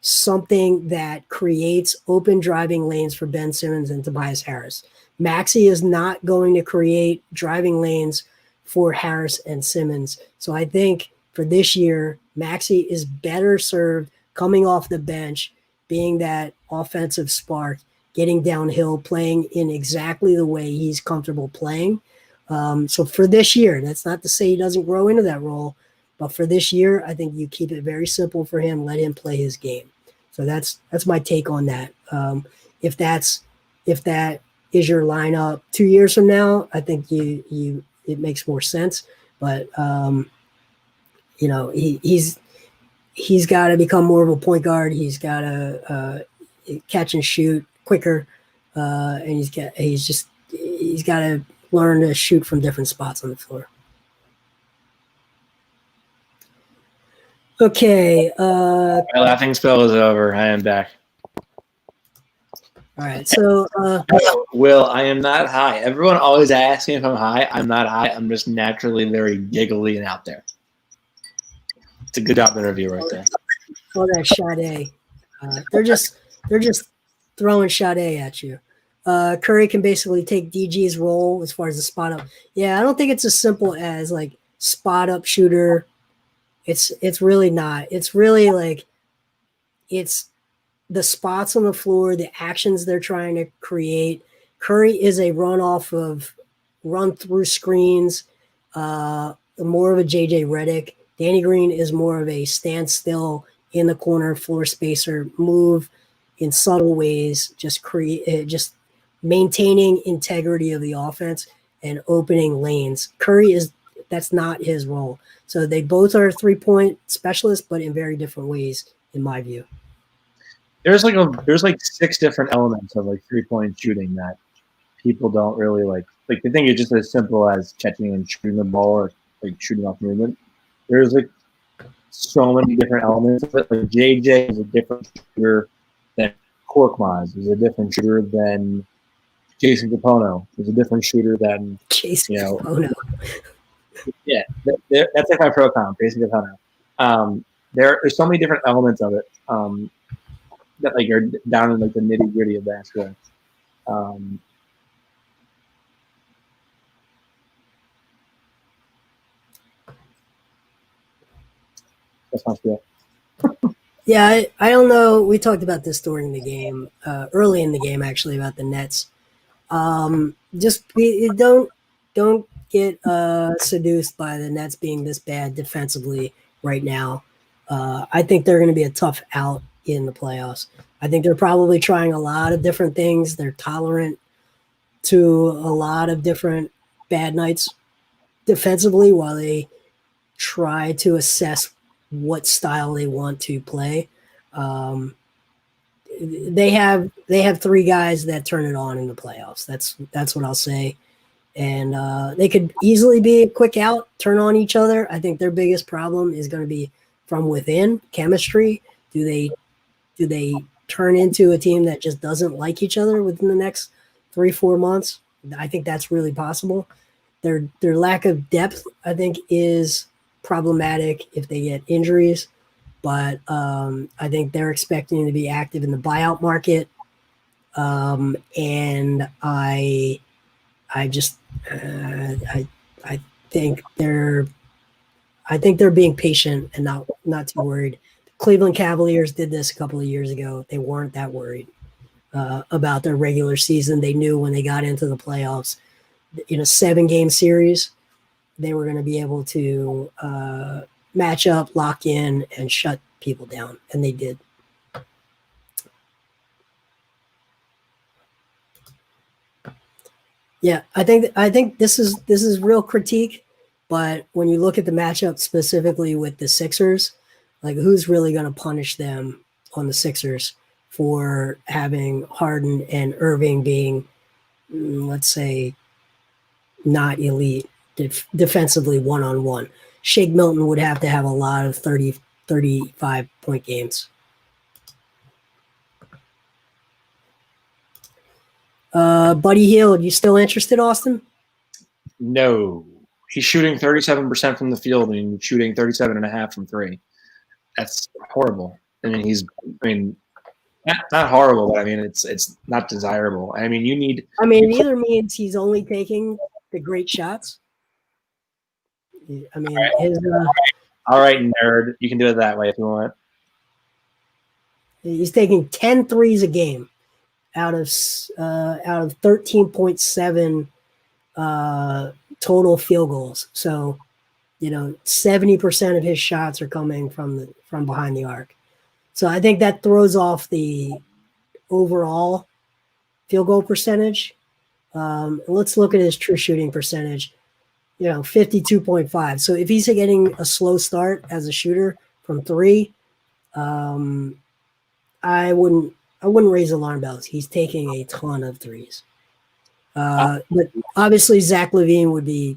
something that creates open driving lanes for Ben Simmons and Tobias Harris. Maxey is not going to create driving lanes for Harris and Simmons. So I think for this year, Maxey is better served coming off the bench, being that offensive spark, getting downhill, playing in exactly the way he's comfortable playing. So for this year, that's not to say he doesn't grow into that role, but for this year, I think you keep it very simple for him, let him play his game. So that's my take on that. If that is your lineup 2 years from now, I think it makes more sense. But he's got to become more of a point guard. He's got to catch and shoot quicker, and he's got to learn to shoot from different spots on the floor. Okay. My laughing spell is over. I am back. All right. So, Will, I am not high. Everyone always asks me if I'm high. I'm not high. I'm just naturally very giggly and out there. It's a good job interview right there. All that Sade. They're just throwing Sade at you. Curry can basically take DG's role as far as the spot up. Yeah, I don't think it's as simple as like spot up shooter. It's really not. It's really like it's the spots on the floor, the actions they're trying to create. Curry is a run through screens, more of a JJ Redick. Danny Green is more of a standstill in the corner, floor spacer, move in subtle ways, just maintaining integrity of the offense and opening lanes. That's not his role. So they both are 3-point specialists, but in very different ways, in my view. There's like 6 different elements of like 3-point shooting that people don't really like. Like they think it's just as simple as catching and shooting the ball or like shooting off movement. There's like so many different elements of it. Like JJ is a different shooter than Korkmaz, is a different shooter than Jason Capono, is a different shooter than Jason Capono. Yeah, that's like my pro comp, Jason Capono. There's so many different elements of it that like are down in like the nitty gritty of basketball. That's my spiel. Yeah, I don't know. We talked about this during the game, early in the game, actually, about the Nets. Don't get seduced by the Nets being this bad defensively right now. I think they're going to be a tough out in the playoffs. I think they're probably trying a lot of different things. They're tolerant to a lot of different bad nights defensively while they try to assess what style they want to play. They have 3 guys that turn it on in the playoffs. That's what I'll say. And they could easily be a quick out, turn on each other. I think their biggest problem is going to be from within, chemistry. Do they turn into a team that just doesn't like each other within the next 3-4 months. I think that's really possible. Their lack of depth, I think, is problematic if they get injuries. But I think they're expecting to be active in the buyout market. And I think they're being patient and not too worried. The Cleveland Cavaliers did this a couple of years ago. They weren't that worried about their regular season. They knew when they got into the playoffs, in a 7-game series, they were going to be able to match up, lock in, and shut people down, and they did. Yeah, I think this is real critique, but when you look at the matchup specifically with the Sixers, like who's really going to punish them on the Sixers for having Harden and Irving being, let's say, not elite defensively one-on-one. Shake Milton would have to have a lot of 30, 35-point games. Buddy Hield, you still interested, Austin? No. He's shooting 37% from the field and shooting 37.5% from three. That's horrible. Not horrible, but it's not desirable. Either means he's only taking the great shots. All right, nerd. You can do it that way if you want. He's taking 10 threes a game out of 13.7 total field goals. So, 70% of his shots are coming from behind the arc. So I think that throws off the overall field goal percentage. Let's look at his true shooting percentage. 52.5. So if he's getting a slow start as a shooter from three, I wouldn't raise alarm bells. He's taking a ton of threes. But obviously Zach LaVine would be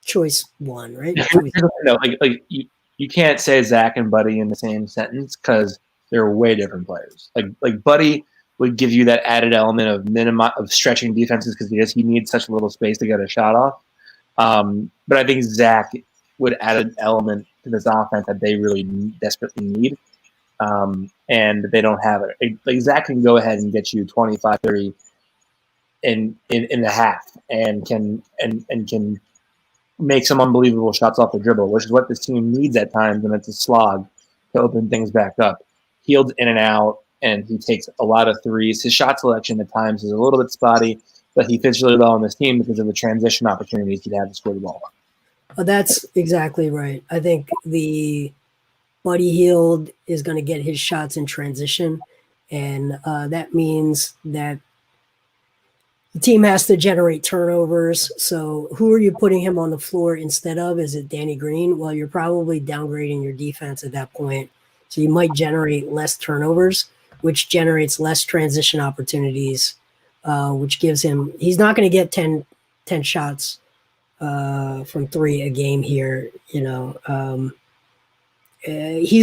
choice one, right? No, you can't say Zach and Buddy in the same sentence because they're way different players. Like Buddy would give you that added element of stretching defenses because he needs such little space to get a shot off. But I think Zach would add an element to this offense that they really desperately need. And they don't have it. Like Zach can go ahead and get you 25, 30 in the half and can make some unbelievable shots off the dribble, which is what this team needs at times when it's a slog to open things back up. Hield's in and out, and he takes a lot of threes. His shot selection at times is a little bit spotty, but he fits really well on this team because of the transition opportunities he'd have to score the ball. That's exactly right. I think the Buddy Hield is going to get his shots in transition, and that means that the team has to generate turnovers. So who are you putting him on the floor instead of? Is it Danny Green? Well, you're probably downgrading your defense at that point. So you might generate less turnovers, which generates less transition opportunities, which gives him – he's not going to get 10 shots from three a game here, he's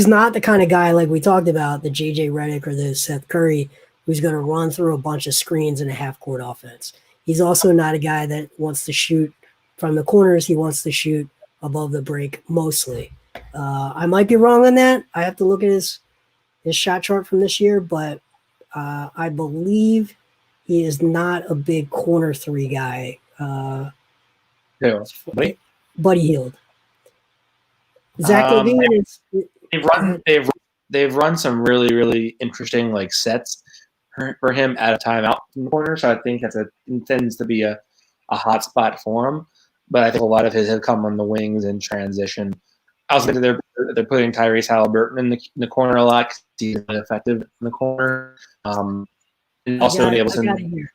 not the kind of guy like we talked about, the JJ Redick or the Seth Curry, who's going to run through a bunch of screens in a half-court offense. He's also not a guy that wants to shoot from the corners. He wants to shoot above the break mostly. I might be wrong on that. I have to look at his shot chart from this year, but I believe he is not a big corner three guy. Buddy Hield. Zach LaVine is. They've run some really, really interesting sets for him at a timeout from the corner. So I think it tends to be a hot spot for him. But I think a lot of his has come on the wings and transition. I also think they're putting Tyrese Halliburton in the corner a lot because he's really effective in the corner. And also able to.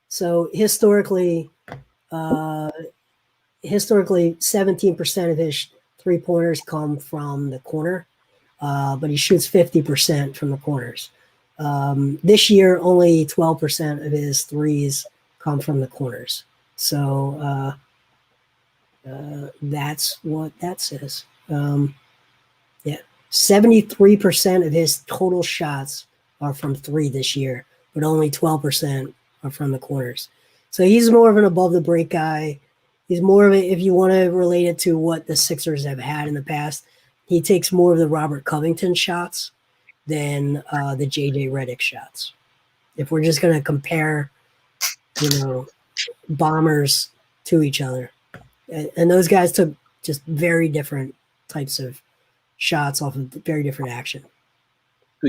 So historically, 17% of his three-pointers come from the corner, but he shoots 50% from the corners. This year, only 12% of his threes come from the corners. So that's what that says. 73% of his total shots are from 3 this year, but only 12% are from the corners. So he's more of an above the break guy. He's more of a, if you want to relate it to what the Sixers have had in the past, he takes more of the Robert Covington shots than the JJ Redick shots. If we're just going to compare, bombers to each other. And those guys took just very different types of shots off of very different action.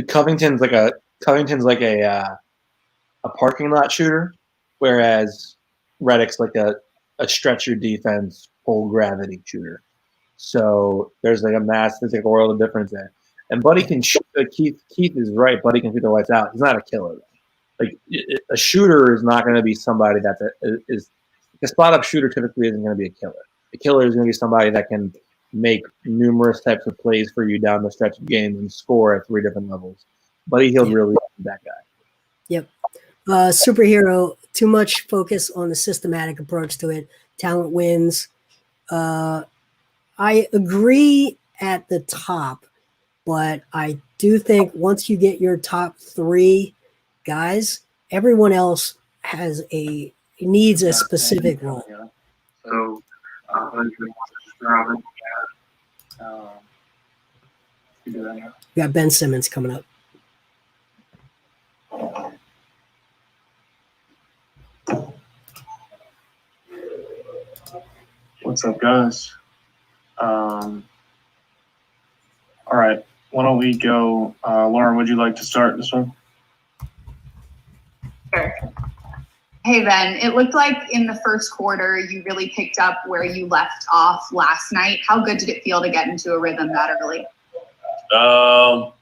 Covington's like a parking lot shooter, whereas Redick's like a stretcher defense, full gravity shooter. So there's like a world of difference there. And Buddy can shoot. Keith is right. Buddy can shoot the lights out. He's not a killer. Like a shooter is not going to be somebody that is a spot up shooter. Typically, isn't going to be a killer. A killer is going to be somebody that can make numerous types of plays for you down the stretch of games and score at 3 different levels. Buddy Hield really is that guy. Yep. Superhero. Too much focus on the systematic approach to it. Talent wins. I agree at the top, but I do think once you get your top 3 guys, everyone else needs a specific role. So, We got Ben Simmons coming up. what's up, guys? All right, why don't we go? Lauren, would you like to start this one? Sure. Hey, Ben, it looked like in the first quarter you really picked up where you left off last night. How good did it feel to get into a rhythm that early? I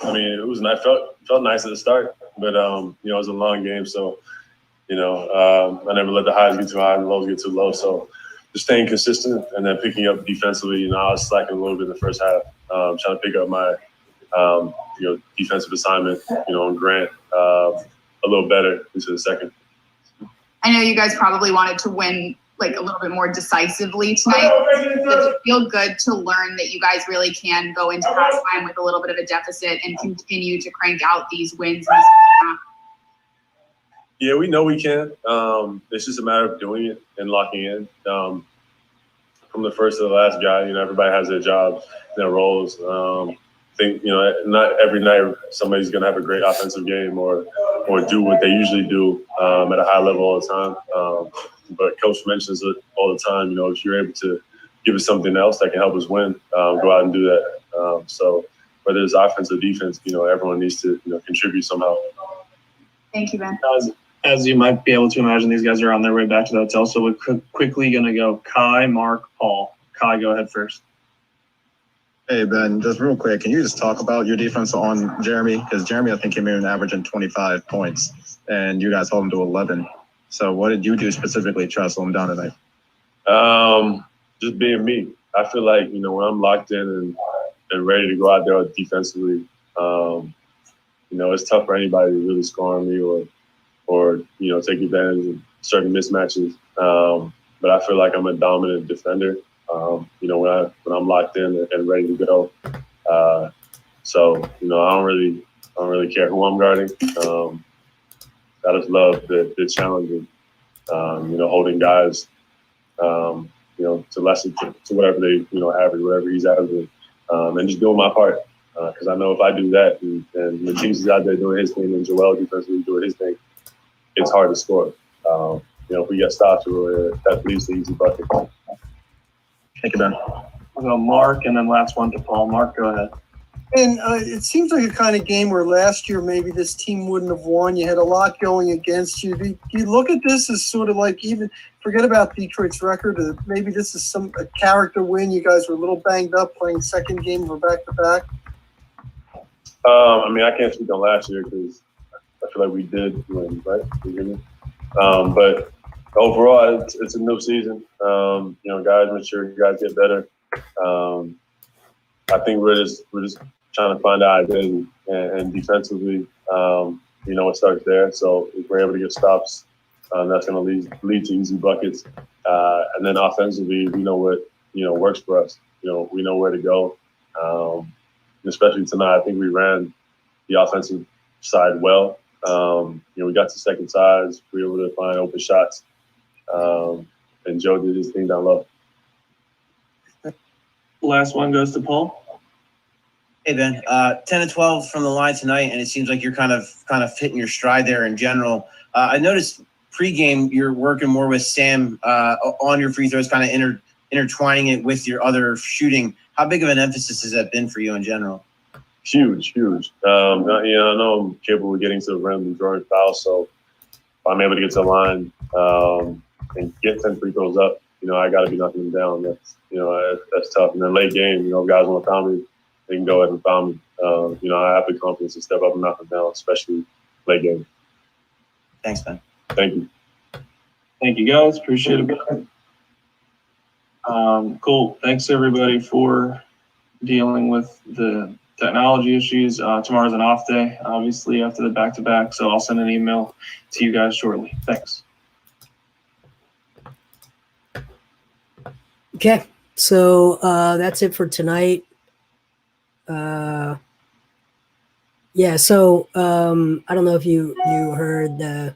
mean, it was nice. Felt nice at the start, but it was a long game, so I never let the highs get too high and the lows get too low. So just staying consistent and then picking up defensively. I was slacking a little bit in the first half, trying to pick up my defensive assignment, on Grant a little better into the second. I know you guys probably wanted to win like a little bit more decisively tonight. Does it feel good to learn that you guys really can go into halftime with a little bit of a deficit and continue to crank out these wins? Yeah, we know we can. It's just a matter of doing it and locking in. From the first to the last guy, everybody has their jobs, their roles. I think, not every night somebody's going to have a great offensive game or do what they usually do at a high level all the time. But Coach mentions it all the time. If you're able to give us something else that can help us win, go out and do that. So whether it's offense or defense, everyone needs to contribute somehow. Thank you, Ben. As you might be able to imagine, these guys are on their way back to the hotel, so we're quickly going to go Kai, Mark, Paul. Kai, go ahead first. Hey, Ben, just real quick, can you just talk about your defense on Jeremy? Because Jeremy, I think, came in averaging 25 points, and you guys held him to 11. So what did you do specifically to try to slow him down tonight? Just being me. I feel like, when I'm locked in and ready to go out there defensively, it's tough for anybody to really score on me or take advantage of certain mismatches. But I feel like I'm a dominant defender. When I'm locked in and ready to go. So I don't really care who I'm guarding. I just love the challenge of holding guys to less to whatever they average, whatever he's averaging, and just doing my part. Because I know if I do that and Matisse is out there doing his thing and Joel defensively doing his thing, it's hard to score. If we get stops, that leads to easy bucket. Thank you, Ben. We'll go Mark, and then last one to Paul. Mark, go ahead. And it seems like a kind of game where last year maybe this team wouldn't have won. You had a lot going against you. Do you look at this as sort of like, even forget about Detroit's record, maybe this is a character win? You guys were a little banged up playing second game for back-to-back. I can't speak on last year because I feel like we did win, right? But overall, it's a new season. Guys mature, guys get better. I think we're just trying to find our identity and defensively, it starts there. So if we're able to get stops, that's going to lead to easy buckets. And then offensively, we know what works for us. We know where to go. Especially tonight, I think we ran the offensive side well. We got to second sides. We were able to find open shots. And Joe did his thing down low. Last one goes to Paul. Hey Ben, 10 and 12 from the line tonight, and it seems like you're kind of hitting your stride there in general. I noticed pregame you're working more with Sam on your free throws, kind of intertwining it with your other shooting. How big of an emphasis has that been for you in general? Huge. I know I'm capable of getting to the rim and drawing fouls, so if I'm able to get to the line and get 10 free throws up, I got to be knocking them down. That's tough. And then late game, guys want to foul me, they can go ahead and foul me. I have the confidence to step up and knock them down, especially late game. Thanks, Ben. Thank you. Thank you, guys. Appreciate it. Cool. Thanks, everybody, for dealing with the technology issues. Tomorrow's an off day, obviously, after the back-to-back, so I'll send an email to you guys shortly. Thanks. Okay, so that's it for tonight. I don't know if you heard the.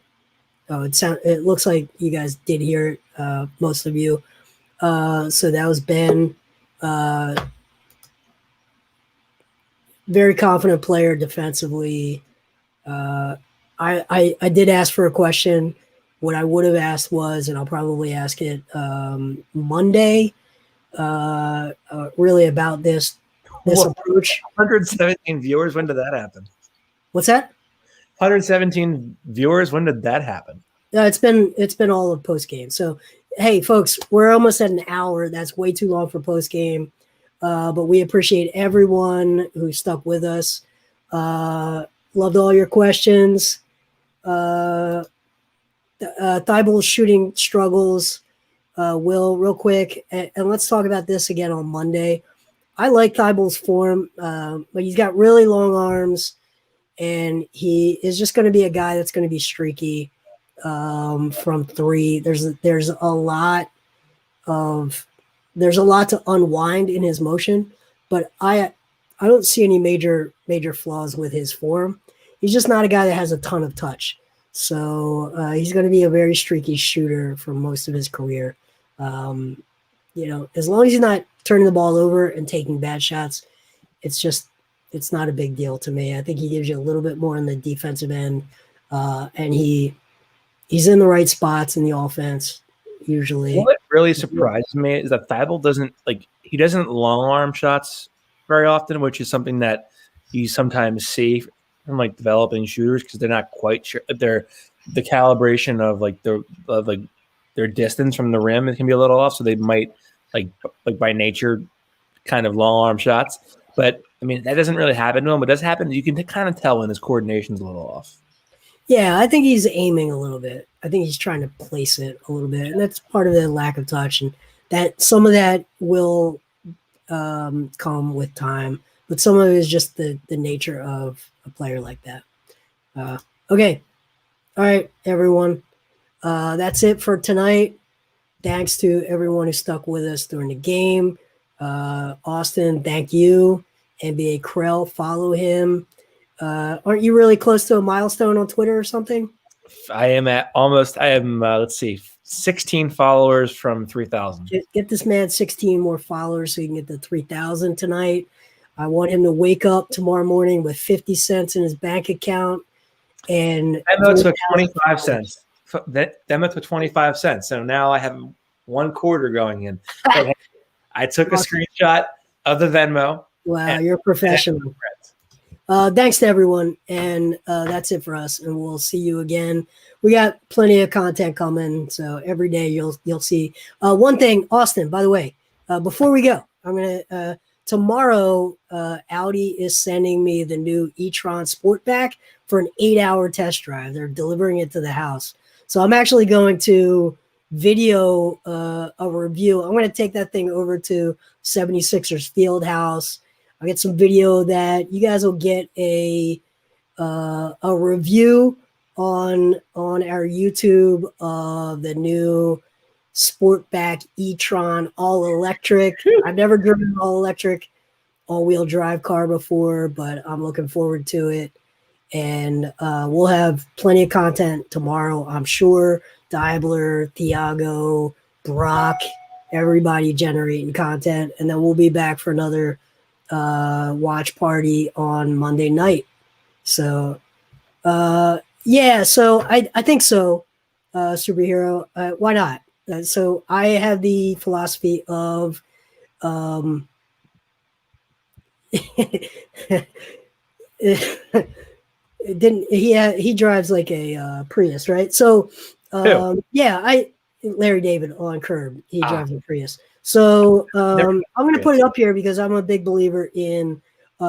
It looks like you guys did hear it, most of you. So that was Ben. Very confident player defensively. I did ask for a question. What I would have asked was, and I'll probably ask it Monday, really about this approach. 117 viewers. When did that happen? What's that? 117 viewers. When did that happen? It's been all of post game. So hey, folks, we're almost at an hour. That's way too long for post game. But we appreciate everyone who stuck with us. Loved all your questions. Thibault's shooting struggles. Will, real quick, and let's talk about this again on Monday. I like Thibault's form, but he's got really long arms, and he is just going to be a guy that's going to be streaky from three. There's a lot to unwind in his motion, but I don't see any major flaws with his form. He's just not a guy that has a ton of touch. So he's going to be a very streaky shooter for most of his career. As long as he's not turning the ball over and taking bad shots, it's not a big deal to me. I think he gives you a little bit more on the defensive end, and he's in the right spots in the offense usually. What really surprised me is that Thibault doesn't long arm shots very often, which is something that you sometimes see from developing shooters because they're not quite sure the calibration of their distance from the rim. It can be a little off, so they might by nature kind of long arm shots. But I mean, that doesn't really happen to him. But it does happen. You can kind of tell when his coordination's a little off. Yeah, I think he's aiming a little bit. I think he's trying to place it a little bit, and that's part of the lack of touch. And that some of that will come with time, but some of it is just the nature of a player like that. Okay, all right, everyone. That's it for tonight. Thanks to everyone who stuck with us during the game. Austin, thank you. NBA Krell, follow him. Aren't you really close to a milestone on Twitter or something? I am 16 followers from 3,000. Get this man 16 more followers so he can get to 3,000 tonight. I want him to wake up tomorrow morning with 50 cents in his bank account. And Demo took 25 cents. Demo took 25 cents. So now I have one quarter going in. So I took a screenshot of the Venmo. Wow, you're professional. Thanks to everyone. And that's it for us. And we'll see you again. We got plenty of content coming. So every day you'll see. One thing, Austin, by the way, before we go, I'm going to tomorrow, Audi is sending me the new e-tron Sportback for an 8-hour test drive. They're delivering it to the house. So I'm actually going to video a review. I'm going to take that thing over to 76ers Field House. I'll get some video that you guys will get a review on our YouTube of the new Sportback e-tron all electric. I've never driven an all electric all-wheel drive car before, but I'm looking forward to it. And we'll have plenty of content tomorrow, I'm sure. Diabler, Thiago, Brock, everybody generating content. And then we'll be back for another watch party on Monday night. So, yeah, so I think so, superhero. Why not? So I have the philosophy of he drives like a Prius, right? So yeah, Larry David on Curb, he drives a Prius. So I'm going to put it up here because I'm a big believer in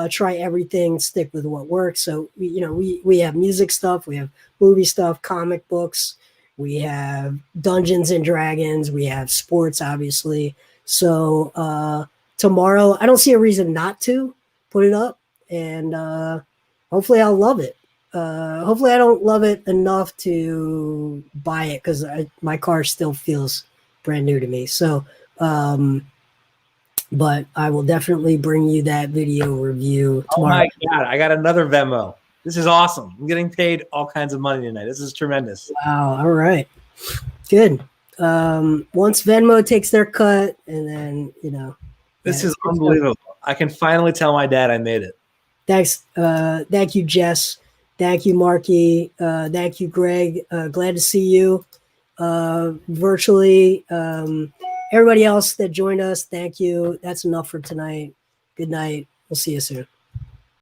try everything, stick with what works. So we have music stuff, we have movie stuff, comic books, we have Dungeons and Dragons, we have sports, obviously. So tomorrow, I don't see a reason not to put it up, and hopefully I'll love it. Hopefully I don't love it enough to buy it because my car still feels brand new to me. So, but I will definitely bring you that video review tomorrow. Oh my God, I got another Venmo. This is awesome. I'm getting paid all kinds of money tonight. This is tremendous. Wow. All right. Good. Once Venmo takes their cut, and then, This is unbelievable. I can finally tell my dad I made it. Thanks. Thank you, Jess. Thank you, Marky. Thank you, Greg. Glad to see you virtually. Everybody else that joined us, thank you. That's enough for tonight. Good night. We'll see you soon.